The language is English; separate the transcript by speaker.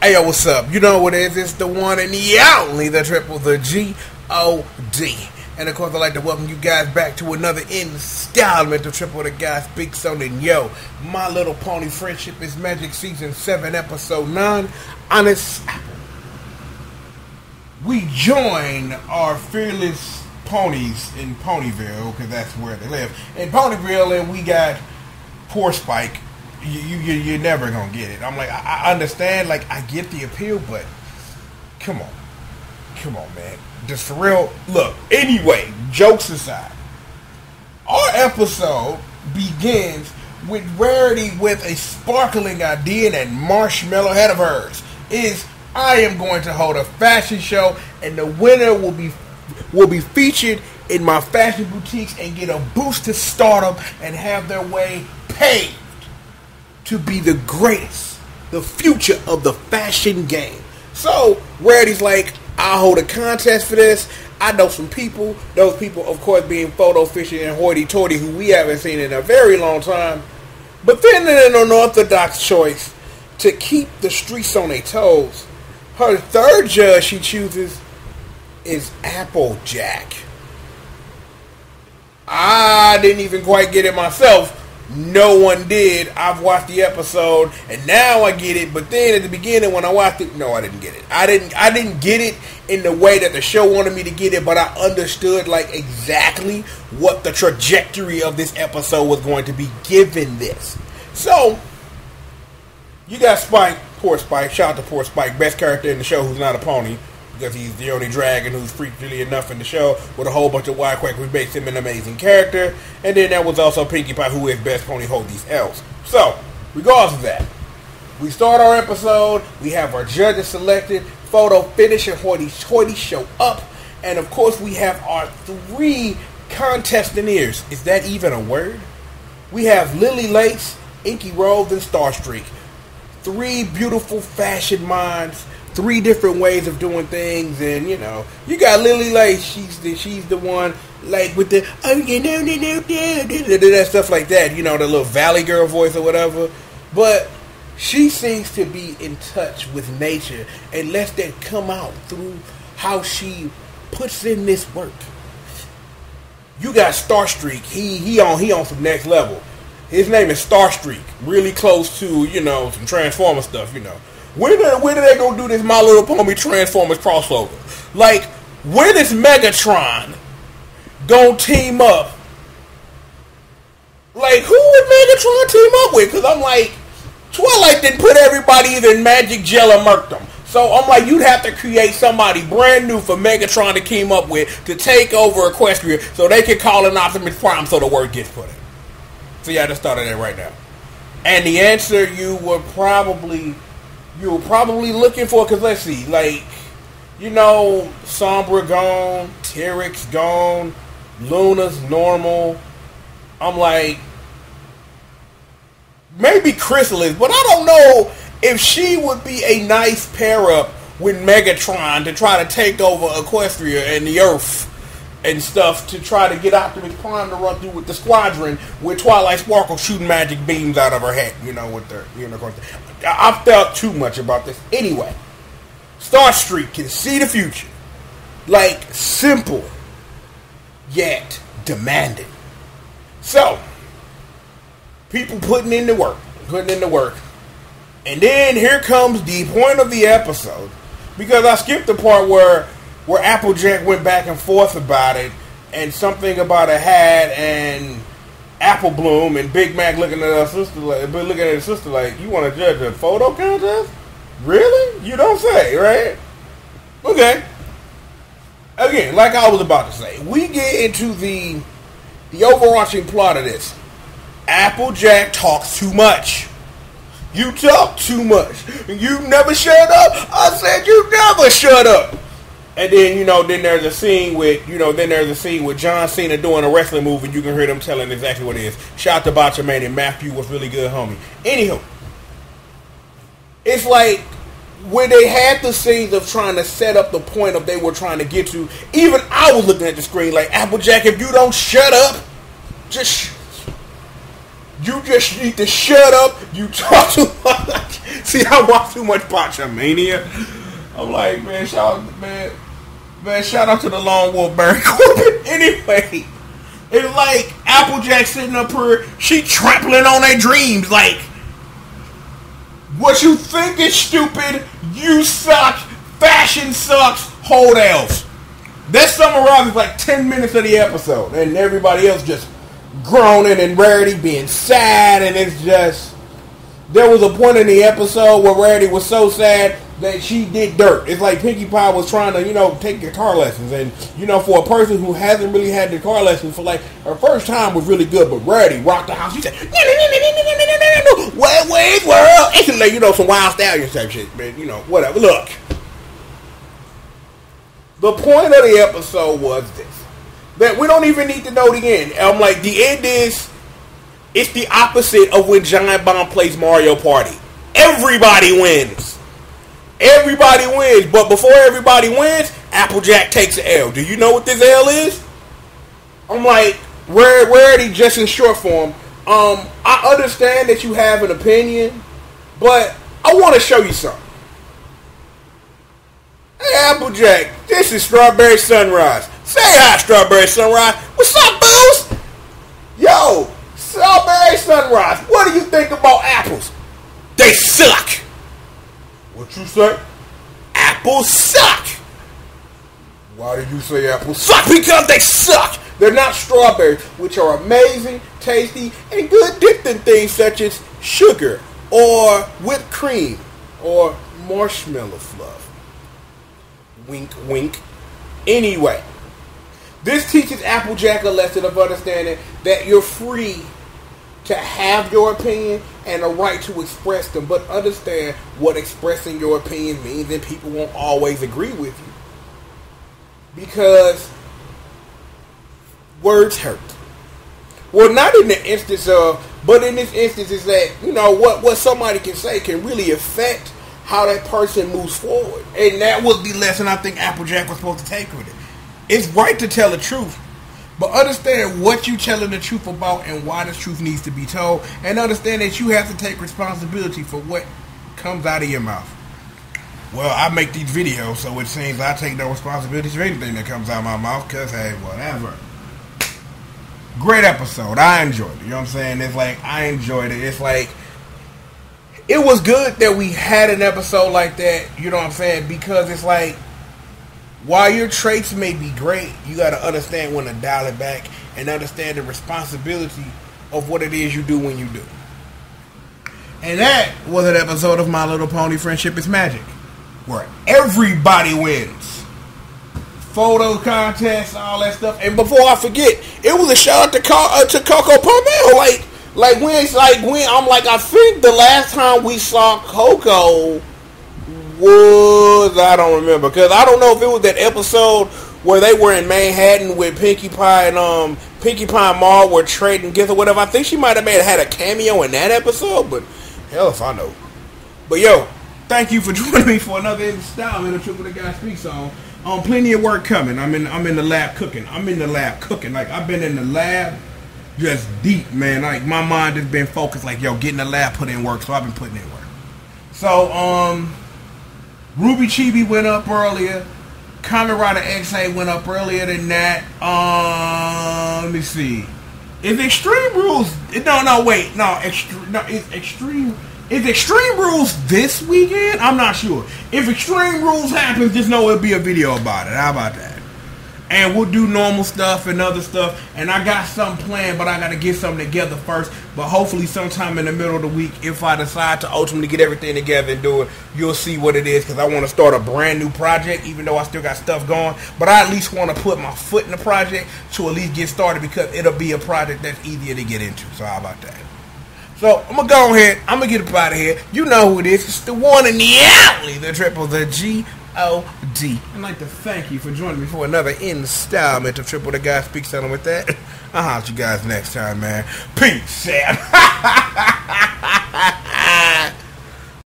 Speaker 1: Hey, yo, what's up? You know what it is? It's the one and the only, the triple, the G.O.D. And of course, I'd like to welcome you guys back to another installment of Triple the Guys, Big Son and Yo. My Little Pony Friendship is Magic Season 7, Episode 9, Honest Apple. We join our fearless ponies in Ponyville, because that's where they live. In Ponyville, and we got poor Spike. You're never gonna get it. I'm like, I understand, like, I get the appeal, but come on, man. Just for real. Look, anyway, jokes aside, our episode begins with Rarity with a sparkling idea and marshmallow ahead of hers. I am going to hold a fashion show, and the winner will be featured in my fashion boutiques and get a boost to stardom and have their way paid to be the greatest, the future of the fashion game. So, Rarity's like, I'll hold a contest for this. I know some people. Those people, of course, being Photo Fisher and Hoity Toity, who we haven't seen in a very long time. But then in an unorthodox choice to keep the streets on their toes, her third judge she chooses is Applejack. I didn't even quite get it myself. No one did. I've watched the episode and now I get it. But then at the beginning when I watched it, no, I didn't get it. I didn't get it in the way that the show wanted me to get it, but I understood like exactly what the trajectory of this episode was going to be given this. So you got Spike, poor Spike. Shout out to poor Spike, best character in the show who's not a pony, because he's the only dragon who's freakily enough in the show with a whole bunch of wirequack, which makes him an amazing character. And then there was also Pinkie Pie, who is best pony hold these L's. So, regardless of that, we start our episode, we have our judges selected, Photo Finish and Hoity Toity show up, and of course we have our three contestants. Is that even a word? We have Lily Lace, Inky Rose, and Starstreak. Three beautiful fashion minds, three different ways of doing things, and you know, you got Lily Lace, she's the one like with the that stuff like that, you know, the little Valley Girl voice or whatever. But she seems to be in touch with nature and lets that come out through how she puts in this work. You got Starstreak, he on some next level. His name is Starstreak, really close to, you know, some Transformers stuff, you know. When are they gonna do this My Little Pony Transformers crossover? Like, when is Megatron gonna team up? Like, who would Megatron team up with? Because I'm like, Twilight didn't put everybody either in magic gel or murked them. So I'm like, you'd have to create somebody brand new for Megatron to team up with to take over Equestria so they can call in Optimus Prime so the word gets put in. So yeah, I just started that right now. And the answer you were probably looking for, because let's see, like, you know, Sombra gone, Tyrix gone, Luna's normal. I'm like, maybe Chrysalis, but I don't know if she would be a nice pair up with Megatron to try to take over Equestria and the Earth and stuff, to try to get Optimus Prime to run through with the squadron with Twilight Sparkle shooting magic beams out of her head, you know, with the, you know, I felt too much about this. Anyway, Starstreak can see the future. Like, simple, yet demanding. So, people putting in the work. And then here comes the point of the episode, because I skipped the part where Applejack went back and forth about it, and something about a hat and Apple Bloom, and Big Mac looking at his sister like, you want to judge a photo contest? Really? You don't say, right? Okay. Again, like I was about to say, we get into the overarching plot of this. Applejack talks too much. You talk too much. You never shut up. I said you never shut up. And then, you know, then there's a scene with John Cena doing a wrestling move, and you can hear them telling exactly what it is. Shout out to Botcha Man, and Matthew was really good, homie. Anywho, it's like when they had the scenes of trying to set up the point of they were trying to get to, even I was looking at the screen like, Applejack, if you don't shut up, just You just need to shut up. You talk too much. See, I watch too much Botchamania. I'm like, man, shout out to the Lone Wolf Barry Corbin. Anyway, it's like Applejack sitting up here, she trampling on their dreams. Like, what you think is stupid, you suck. Fashion sucks. Hold else. That summarizes like 10 minutes of the episode, and everybody else just groaning and Rarity being sad, and it's just, there was a point in the episode where Rarity was so sad that she did dirt. It's like Pinkie Pie was trying to, take guitar lessons, and, for a person who hasn't really had guitar lessons for like, her first time was really good, but Rarity rocked the house. She said, where's world? It's like, some Wild Stallion type shit, man, whatever. Look. The point of the episode was this. That we don't even need to know the end. I'm like, the end is, it's the opposite of when Giant Bomb plays Mario Party. Everybody wins. Everybody wins. But before everybody wins, Applejack takes an L. Do you know what this L is? I'm like, Rarity just in short form. I understand that you have an opinion, but I want to show you something. Hey, Applejack, this is Strawberry Sunrise. Say hi, Strawberry Sunrise. What's up, boos? Yo, Strawberry Sunrise, what do you think about apples? They suck. What you say? Apples suck. Why do you say apples suck? Because they suck. They're not strawberries, which are amazing, tasty, and good dipped in things such as sugar, or whipped cream, or marshmallow fluff. Wink, wink. Anyway, this teaches Applejack a lesson of understanding that you're free to have your opinion and a right to express them, but understand what expressing your opinion means, and people won't always agree with you. Because words hurt. Well, not in the instance of, but in this instance is that, what somebody can say can really affect how that person moves forward. And that was the lesson I think Applejack was supposed to take with it. It's right to tell the truth, but understand what you're telling the truth about and why the truth needs to be told, and understand that you have to take responsibility for what comes out of your mouth. Well, I make these videos, so it seems I take no responsibility for anything that comes out of my mouth, because, hey, whatever. Great episode. I enjoyed it. You know what I'm saying? It's like, I enjoyed it. It's like, it was good that we had an episode like that, you know what I'm saying? Because it's like, while your traits may be great, you got to understand when to dial it back and understand the responsibility of what it is you do when you do. And that was an episode of My Little Pony Friendship is Magic, where everybody wins. Photo contests, all that stuff. And before I forget, it was a shout out to Coco Palmel. I think the last time we saw Coco was, I don't remember, because I don't know if it was that episode where they were in Manhattan with Pinkie Pie and Pinkie Pie and Ma were trading gifts or whatever. I think she might have had a cameo in that episode, but hell if I know. But yo, thank you for joining me for another installment of Triple the Guy Speaks On. Plenty of work coming. I'm in the lab cooking. Like, I've been in the lab just deep, man. Like, my mind has been focused, like, yo, get in the lab, put in work. So I've been putting in work. So, Ruby Chibi went up earlier. Kamen Rider XA went up earlier than that. Let me see. Is Extreme Rules? Is Extreme Rules this weekend? I'm not sure. If Extreme Rules happens, just know it'll be a video about it. How about that? And we'll do normal stuff and other stuff. And I got something planned, but I got to get something together first. But hopefully sometime in the middle of the week, if I decide to ultimately get everything together and do it, you'll see what it is. Because I want to start a brand new project, even though I still got stuff going. But I at least want to put my foot in the project to at least get started, because it'll be a project that's easier to get into. So how about that? So, I'm going to go ahead. I'm going to get up out of here. You know who it is. It's the one and the only, the triple, the G.O.D. I'd like to thank you for joining me for another installment of Triple the Guy Speaks On. With that, I'll holler at you guys next time, man. Peace out.